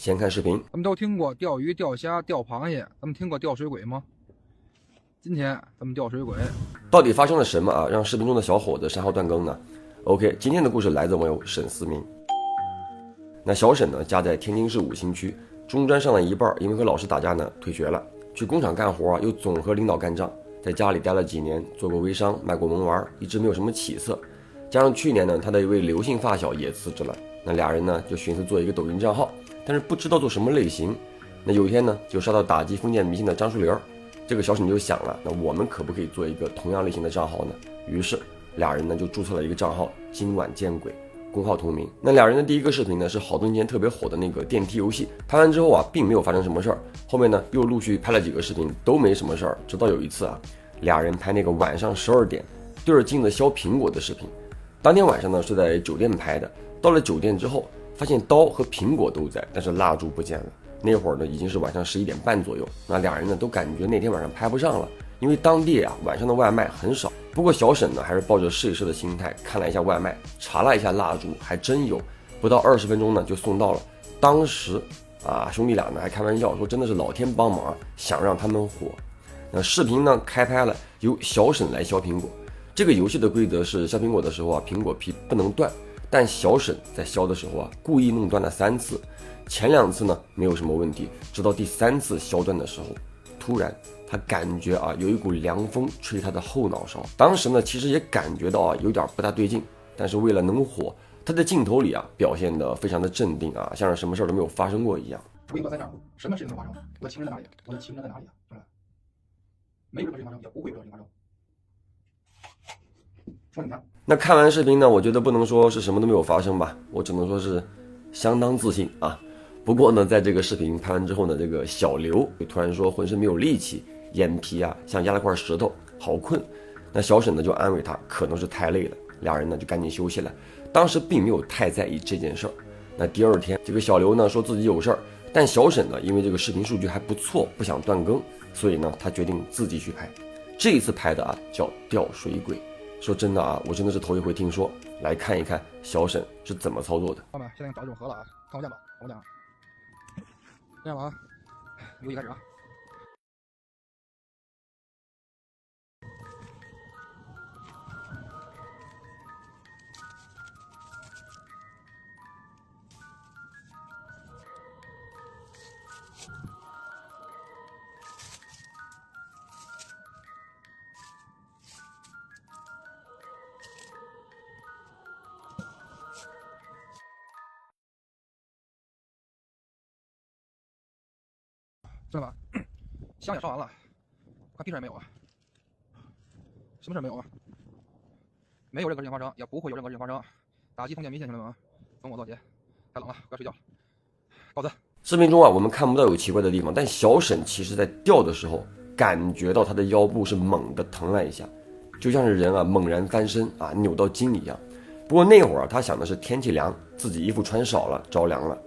先看视频。咱们都听过钓鱼、钓虾、钓螃蟹，咱们听过钓水鬼吗？今天咱们钓水鬼。到底发生了什么啊，让视频中的小伙子删号断更呢 ？OK， 今天的故事来自网友沈思明。那小沈呢，家在天津市5星区，中专上了一半，因为和老师打架呢，退学了，去工厂干活又总和领导干仗，在家里待了几年，做过微商，卖过萌娃，一直没有什么起色。加上去年呢，他的一位刘姓发小也辞职了，那俩人呢就寻思做一个抖音账号，但是不知道做什么类型。那有一天呢，就刷到打击封建迷信的张树林，这个小沈就想了，那我们可不可以做一个同样类型的账号呢？于是俩人呢就注册了一个账号今晚见鬼，公号同名。那俩人的第一个视频呢是好多年前特别火的那个电梯游戏，拍完之后啊并没有发生什么事儿，后面呢又陆续拍了几个视频都没什么事儿，直到有一次啊，俩人拍那个晚上12点对着镜子削苹果的视频。当天晚上呢是在酒店拍的，到了酒店之后发现刀和苹果都在，但是蜡烛不见了。那会儿呢已经是晚上11点半左右，那俩人呢都感觉那天晚上拍不上了，因为当地啊晚上的外卖很少。不过小沈呢还是抱着试一试的心态看了一下外卖，查了一下蜡烛，还真有，不到20分钟呢就送到了。当时啊兄弟俩呢还开玩笑说真的是老天帮忙，想让他们火。那视频呢开拍了，由小沈来削苹果。这个游戏的规则是削苹果的时候啊苹果皮不能断，但小沈在削的时候啊故意弄断了3次，前2次呢没有什么问题，直到第3次削断的时候，突然他感觉啊有一股凉风吹他的后脑勺。当时呢其实也感觉到啊有点不大对劲，但是为了能火，他在镜头里啊表现得非常的镇定啊，像是什么事都没有发生过一样。规则在这儿，什么事情都发生？我的情人在哪里？我的情人在哪里啊？对吧？没有任何事情发生，也不会有任何事情发生。说你看。那看完视频呢，我觉得不能说是什么都没有发生吧，我只能说是相当自信啊。不过呢，在这个视频拍完之后呢，这个小刘就突然说浑身没有力气，眼皮啊像压了块石头，好困。那小沈呢就安慰他，可能是太累了，俩人呢就赶紧休息了。当时并没有太在意这件事儿。那第2天，这个小刘呢说自己有事儿，但小沈呢因为这个视频数据还不错，不想断更，所以呢他决定自己去拍。这一次拍的啊叫钓水鬼。说真的啊，我真的是头一回听说，来看一看小沈是怎么操作的。朋友们，现在找这种河了啊，看我见吧，我讲，这样了啊，游戏开始啊。兄弟们，香也烧完了，快闭上也没有啊，什么事没有啊？没有任何事情发生，也不会有任何事情发生。打击封建迷信，兄弟们，逢我作结。太冷了，快睡觉了。告辞。视频中啊，我们看不到有奇怪的地方，但小沈其实在钓的时候，感觉到他的腰部是猛地疼了一下，就像是人啊猛然翻身啊扭到筋一样。不过那会儿他想的是天气凉，自己衣服穿少了，着凉了。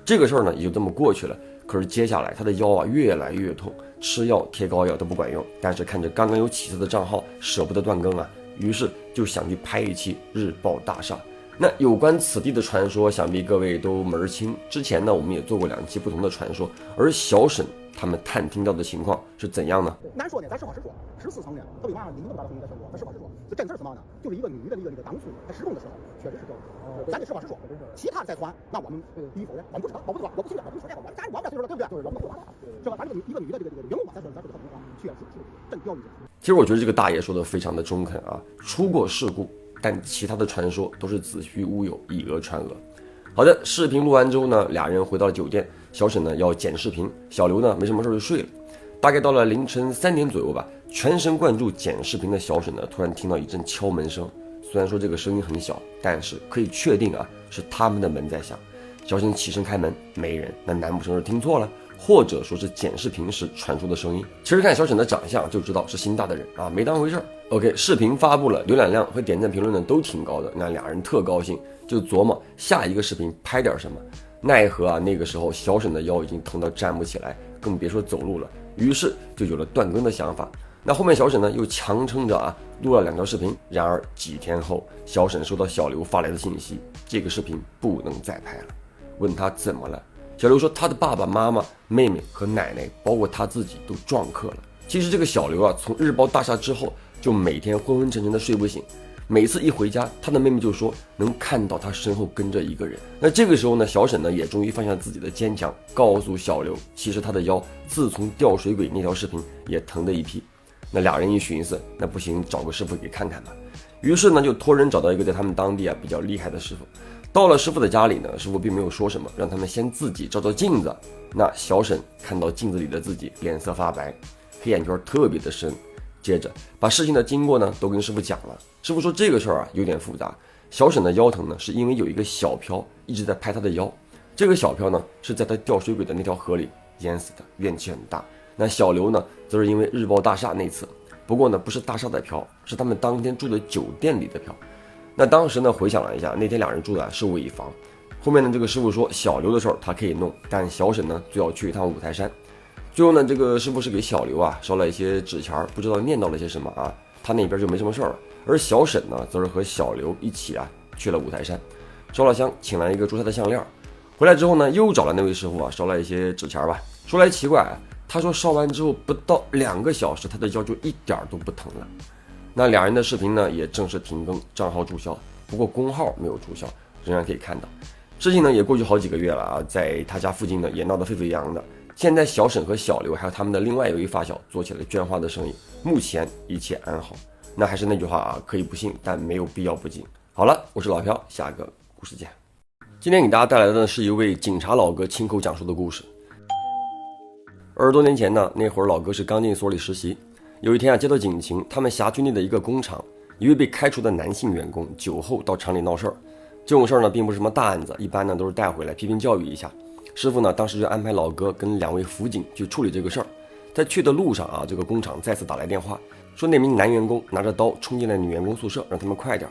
这个事儿呢也就这么过去了。可是接下来他的腰啊越来越痛，吃药贴膏药都不管用。但是看着刚刚有起色的账号，舍不得断更啊，于是就想去拍一期日报大厦。那有关此地的传说，想必各位都门儿清。之前呢，我们也做过2期不同的传说，而小沈他们探听到的情况是怎样呢？难说呢，咱实话实说，14层呢，它为嘛有那么大的风雨在传说？咱实话实说，就这个事儿是嘛呢？就是一个女的那个当初她施工的时候，确实是这样。咱就实话实说，其他的再传，那我们第一否认，我们不知道，我不知道，我不信的，我不说这个，咱我们这岁数了，对不对？就是我们不知道，是吧？咱这个一个女的这个人物，咱说这个情况，确实是真钓鱼。其实我觉得这个大爷说的非常的中肯啊，出过事故，但其他的传说都是子虚乌有，以讹传讹。好的，视频录完之后呢，俩人回到了酒店，小沈呢要剪视频，小刘呢没什么事就睡了。大概到了凌晨3点左右吧，全神贯注剪视频的小沈呢，突然听到一阵敲门声。虽然说这个声音很小，但是可以确定啊，是他们的门在响。小沈起身开门，没人，那难不成是听错了？或者说是剪视频时传出的声音？其实看小沈的长相就知道是心大的人啊，没当回事儿。OK， 视频发布了，浏览量和点赞评论呢都挺高的，那俩人特高兴，就琢磨下一个视频拍点什么。奈何啊，那个时候小沈的腰已经疼到站不起来，更别说走路了，于是就有了断更的想法。那后面小沈呢又强撑着啊录了2条视频，然而几天后，小沈收到小刘发来的信息，这个视频不能再拍了。问他怎么了，小刘说他的爸爸妈妈、妹妹和奶奶，包括他自己都撞客了。其实这个小刘啊，从日报大厦之后就每天昏昏沉沉的睡不醒，每次一回家，他的妹妹就说能看到他身后跟着一个人。那这个时候呢，小沈呢也终于放下自己的坚强，告诉小刘，其实他的腰自从掉水鬼那条视频也疼得一批。那俩人一寻思，那不行，找个师傅给看看吧。于是呢，就托人找到一个在他们当地比较厉害的师傅。到了师傅的家里呢，师傅并没有说什么，让他们先自己照照镜子。那小沈看到镜子里的自己，脸色发白，黑眼圈特别的深。接着把事情的经过呢都跟师傅讲了。师傅说这个事儿有点复杂，小沈的腰疼呢是因为有一个小漂一直在拍他的腰，这个小漂呢是在他掉水鬼的那条河里淹死的，怨气很大。那小刘呢则是因为日报大厦那次，不过呢不是大厦的漂，是他们当天住的酒店里的漂。那当时呢回想了一下，那天两人住的是尾房。后面呢这个师傅说小刘的事儿他可以弄，但小沈呢就要去一趟五台山。最后呢这个师傅是给小刘烧了一些纸钱，不知道念叨了些什么他那边就没什么事儿了。而小沈呢则是和小刘一起去了五台山，烧了香，请来一个朱砂的项链。回来之后呢又找了那位师傅烧了一些纸钱说来奇怪他说烧完之后不到2个小时他的腰就一点都不疼了。那俩人的视频呢也正式停更，账号注销，不过公号没有注销，仍然可以看到。事情呢也过去好几个月了在他家附近呢也闹得沸沸扬扬的。现在小沈和小刘还有他们的另外一位发小做起了绢花的生意，目前一切安好。那还是那句话可以不信，但没有必要不敬。好了，我是老朴，下个故事见。今天给大家带来的是一位警察老哥亲口讲述的故事。20多年前呢，那会儿老哥是刚进所里实习，有一天接到警情，他们辖区内的一个工厂，一位被开除的男性员工酒后到厂里闹事儿。这种事儿呢并不是什么大案子，一般呢都是带回来批评教育一下。师傅呢当时就安排老哥跟2位辅警去处理这个事儿。在去的路上这个工厂再次打来电话，说那名男员工拿着刀冲进了女员工宿舍，让他们快点。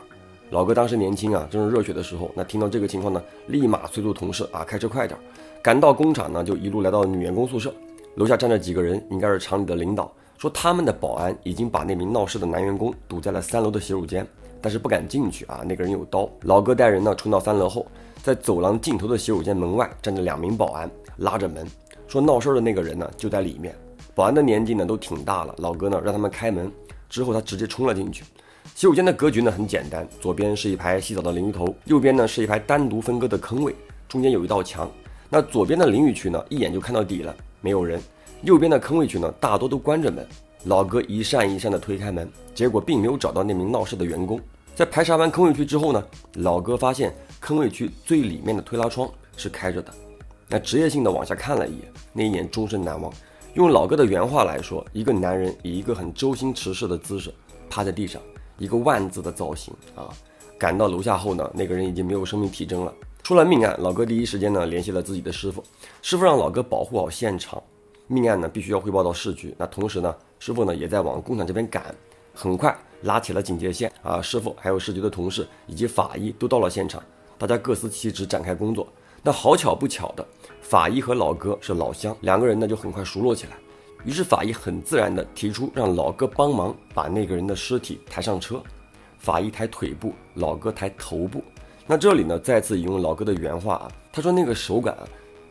老哥当时年轻正是热血的时候，那听到这个情况呢，立马催促同事开车快点。赶到工厂呢，就一路来到女员工宿舍，楼下站着几个人，应该是厂里的领导，说他们的保安已经把那名闹事的男员工堵在了3楼的洗手间，但是不敢进去那个人有刀。老哥带人呢冲到3楼后，在走廊尽头的洗手间门外站着2名保安，拉着门，说闹事的那个人呢就在里面。保安的年纪呢都挺大了，老哥呢让他们开门，之后他直接冲了进去。洗手间的格局呢很简单，左边是一排洗澡的淋浴头，右边呢是一排单独分割的坑位，中间有一道墙。那左边的淋浴区呢一眼就看到底了，没有人。右边的坑位区呢大多都关着门。老哥一扇一扇的推开门，结果并没有找到那名闹事的员工。在排查完坑位区之后呢，老哥发现坑位区最里面的推拉窗是开着的。那职业性的往下看了一眼，那一眼终身难忘。用老哥的原话来说，一个男人以一个很周星驰式的姿势趴在地上，一个万字的造型赶到楼下后呢，那个人已经没有生命体征了。出了命案，老哥第一时间呢联系了自己的师傅，师傅让老哥保护好现场，命案呢必须要汇报到市局。那同时呢，师傅呢也在往工厂这边赶，很快拉起了警戒线师傅还有市局的同事以及法医都到了现场，大家各司其职展开工作。那好巧不巧的，法医和老哥是老乡，2个人呢就很快熟络起来。于是法医很自然的提出让老哥帮忙把那个人的尸体抬上车，法医抬腿部，老哥抬头部。那这里呢再次引用老哥的原话他说那个手感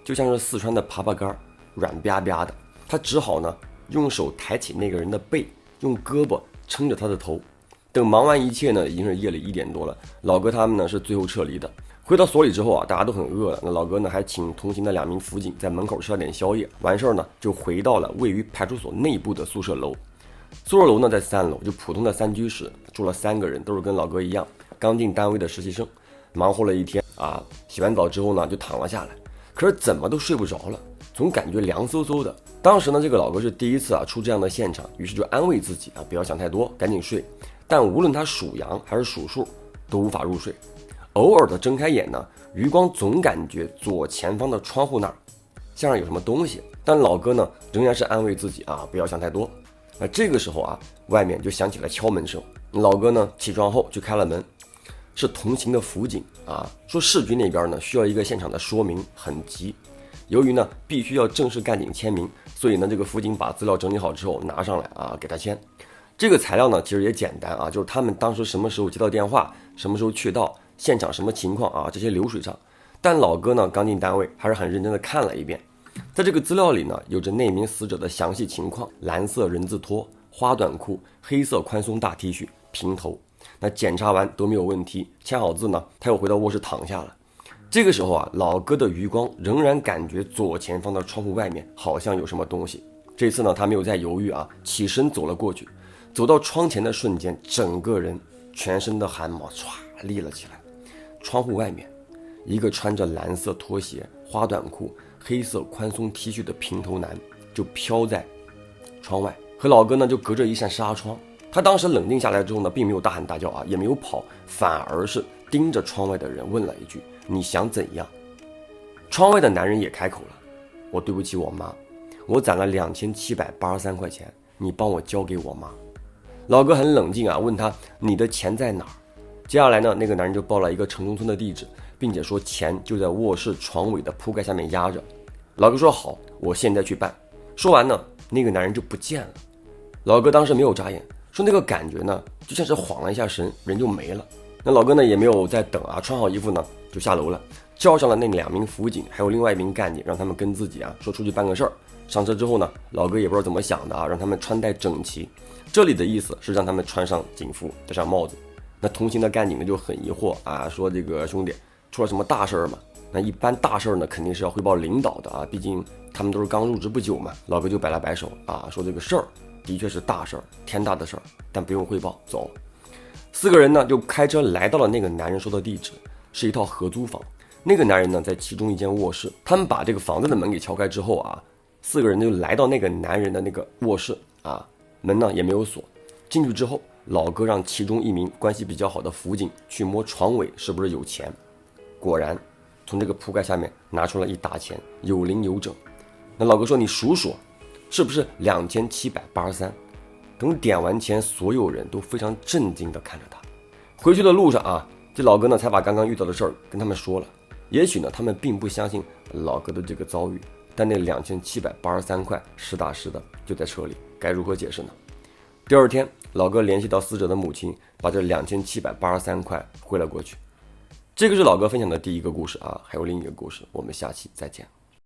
就像是四川的粑粑干，软吧吧的。他只好呢用手抬起那个人的背，用胳膊撑着他的头。等忙完一切呢，已经是夜里1点多了。老哥他们呢是最后撤离的。回到所里之后大家都很饿了。那老哥呢还请同行的2名辅警在门口吃了点宵夜。完事儿呢就回到了位于派出所内部的宿舍楼。宿舍楼呢在3楼，就普通的3居室，住了3个人，都是跟老哥一样刚进单位的实习生。忙活了一天洗完澡之后呢就躺了下来，可是怎么都睡不着了，总感觉凉飕飕的。当时呢这个老哥是第一次出这样的现场，于是就安慰自己不要想太多，赶紧睡。但无论他数羊还是数数都无法入睡。偶尔的睁开眼呢，余光总感觉左前方的窗户那儿像是有什么东西，但老哥呢仍然是安慰自己不要想太多。这个时候外面就响起了敲门声。老哥呢起床后去开了门，是同行的辅警说市局那边呢需要一个现场的说明，很急。由于呢必须要正式干警签名，所以呢这个辅警把资料整理好之后拿上来给他签。这个材料呢其实也简单就是他们当时什么时候接到电话，什么时候去到现场，什么情况这些流水账。但老哥呢刚进单位还是很认真的看了一遍，在这个资料里呢有着那名死者的详细情况，蓝色人字拖、花短裤、黑色宽松大 T 恤、平头。那检查完都没有问题，签好字呢，他又回到卧室躺下了。这个时候啊，老哥的余光仍然感觉左前方的窗户外面好像有什么东西。这次呢，他没有再犹豫啊，起身走了过去。走到窗前的瞬间，整个人全身的汗毛唰立了起来。窗户外面，一个穿着蓝色拖鞋、花短裤、黑色宽松 T 恤的平头男就飘在窗外，和老哥呢就隔着一扇纱窗。他当时冷静下来之后呢，并没有大喊大叫啊，也没有跑，反而是盯着窗外的人问了一句：“你想怎样？”窗外的男人也开口了：“我对不起我妈，我攒了2783块钱，你帮我交给我妈。”老哥很冷静啊，问他：“你的钱在哪儿？”接下来呢，那个男人就报了一个城中村的地址，并且说钱就在卧室床尾的铺盖下面压着。老哥说：“好，我现在去办。”说完呢，那个男人就不见了。老哥当时没有眨眼，说那个感觉呢，就像是晃了一下神，人就没了。那老哥呢也没有再等啊，穿好衣服呢就下楼了，叫上了那2名辅警，还有另外1名干警，让他们跟自己啊说出去办个事儿。上车之后呢，老哥也不知道怎么想的啊，让他们穿戴整齐。这里的意思是让他们穿上警服，戴上帽子。那同行的干警呢就很疑惑啊，说这个兄弟出了什么大事儿吗？那一般大事儿呢肯定是要汇报领导的啊，毕竟他们都是刚入职不久嘛。老哥就摆了摆手啊，说这个事儿的确是大事儿，天大的事儿，但不用汇报，走。4个人呢就开车来到了那个男人说的地址，是一套合租房。那个男人呢在其中一间卧室，他们把这个房子的门给敲开之后啊，4个人就来到那个男人的那个卧室啊，门呢也没有锁。进去之后，老哥让其中1名关系比较好的辅警去摸床尾是不是有钱，果然从这个铺盖下面拿出了一沓钱，有零有整。那老哥说：“你数数，是不是2783？”等点完钱，所有人都非常震惊地看着他。回去的路上啊，这老哥呢才把刚刚遇到的事儿跟他们说了。也许呢他们并不相信老哥的这个遭遇，但那2783块实打实的就在车里，该如何解释呢？第二天，老哥联系到死者的母亲，把这2783块汇了过去。这个是老哥分享的第一个故事啊，还有另一个故事，我们下期再见。